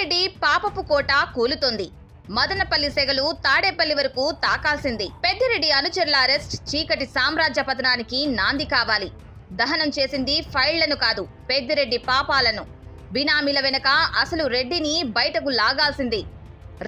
పెద్దిరెడ్డి పాపపు కోట కూలుతోంది. మదనపల్లి సెగలు తాడేపల్లి వరకు తాకాల్సింది. పెద్దిరెడ్డి అనుచరుల అరెస్ట్ చీకటి సామ్రాజ్య పతనానికి నాంది కావాలి. దహనం చేసింది ఫైళ్లను కాదు, పెద్దిరెడ్డి పాపాలను. బినామీల వెనక అసలు రెడ్డిని బయటకు లాగాల్సింది.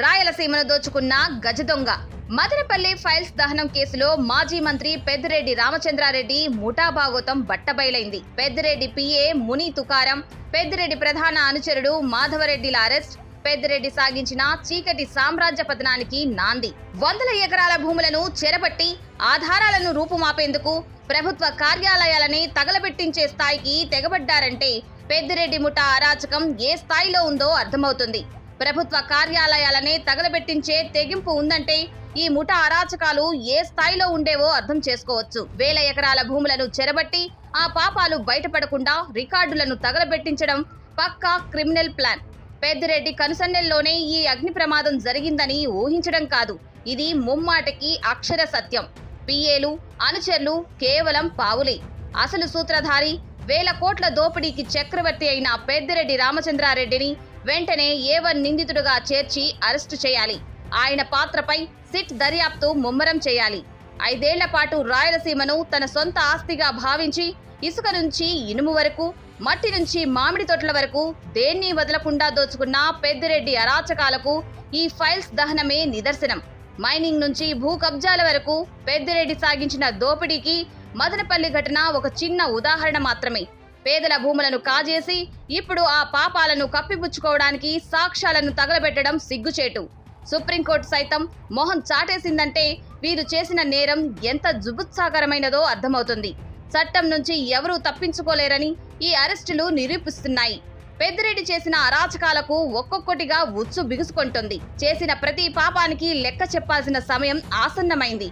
రాయలసీమను దోచుకున్న గజదొంగ. మదనపల్లి ఫైల్స్ దహనం కేసులో మాజీ మంత్రి పెద్దిరెడ్డి రామచంద్రారెడ్డి ముఠా భాగోతం బట్టబయలైంది. పెద్దిరెడ్డి పిఏ ముని తుకారం, పెద్దిరెడ్డి ప్రధాన అనుచరుడు మాధవరెడ్డిల అరెస్ట్ పెద్దిరెడ్డి సాగించిన చీకటి సామ్రాజ్య పతనానికి నాంది. వందల ఎకరాల భూములను చెరబట్టి ఆధారాలను రూపుమాపేందుకు ప్రభుత్వ కార్యాలయాలని తగలబెట్టించే స్థాయికి తెగబడ్డారంటే పెద్దిరెడ్డి ముఠా అరాచకం ఏ స్థాయిలో ఉందో అర్థమవుతుంది. ప్రభుత్వ కార్యాలయాలనే తగలబెట్టించే తెగింపు ఉందంటే ఈ ముఠా అరాచకాలు ఏ స్థాయిలో ఉండేవో అర్థం చేసుకోవచ్చు. వేల ఎకరాల భూములను చెరబట్టి ఆ పాపాలు బయటపడకుండా రికార్డులను తగలబెట్టించడం పక్కా క్రిమినల్ ప్లాన్. పెద్దిరెడ్డి కనుసన్నెల్లోనే ఈ అగ్ని ప్రమాదం జరిగిందని ఊహించడం కాదు, ఇది ముమ్మాటికి అక్షర సత్యం. పిఏలు, అనుచరులు కేవలం పావులే. అసలు సూత్రధారి, వేల కోట్ల దోపిడీకి చక్రవర్తి అయిన పెద్దిరెడ్డి రామచంద్రారెడ్డిని వెంటనే ఏవన్ నిందితుడుగా చేర్చి అరెస్టు చేయాలి. ఆయన పాత్రపై సిట్ దర్యాప్తు ముమ్మరం చేయాలి. 5 ఏళ్ల పాటు రాయలసీమను తన సొంత ఆస్తిగా భావించి ఇసుక నుంచి ఇనుము వరకు, మట్టి నుంచి మామిడి తొట్ల వరకు దేన్ని వదలకుండా దోచుకున్న పెద్దిరెడ్డి అరాచకాలకు ఈ ఫైల్స్ దహనమే నిదర్శనం. మైనింగ్ నుంచి భూ కబ్జాల వరకు పెద్దిరెడ్డి సాగించిన దోపిడీకి మదనపల్లి ఘటన ఒక చిన్న ఉదాహరణ మాత్రమే. పేదల భూములను కాజేసి ఇప్పుడు ఆ పాపాలను కప్పిపుచ్చుకోవడానికి సాక్ష్యాలను తగలబెట్టడం సిగ్గుచేటు. సుప్రీంకోర్టు సైతం మొహం చాటేసిందంటే వీరు చేసిన నేరం ఎంత జుగుత్సాకరమైనదో అర్థమవుతుంది. చట్టం నుంచి ఎవరూ తప్పించుకోలేరని ఈ అరెస్టులు నిరూపిస్తున్నాయి. పెద్దిరెడ్డి చేసిన అరాచకాలకు ఒక్కొక్కటిగా ఉచ్చు బిగుసుకుంటుంది. చేసిన ప్రతి పాపానికి లెక్క చెప్పాల్సిన సమయం ఆసన్నమైంది.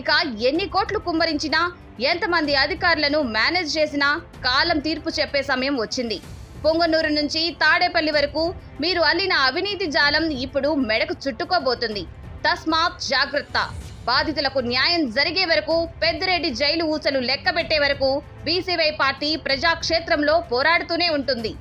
ఇక ఎన్ని కోట్లు కుమ్మరించినా, ఎంతమంది అధికారులను మేనేజ్ చేసినా కాలం తీర్పు చెప్పే సమయం వచ్చింది. పొంగనూరు నుంచి తాడేపల్లి వరకు మీరు అల్లిన అవినీతి జాలం ఇప్పుడు మెడకు చుట్టుకోబోతుంది. తస్మాత్ జాగ్రత్త. బాధితులకు న్యాయం జరిగే వరకు, పెద్దిరెడ్డి జైలు ఊచలు లెక్క పెట్టే వరకు బీసీవై పార్టీ ప్రజాక్షేత్రంలో పోరాడుతూనే ఉంటుంది.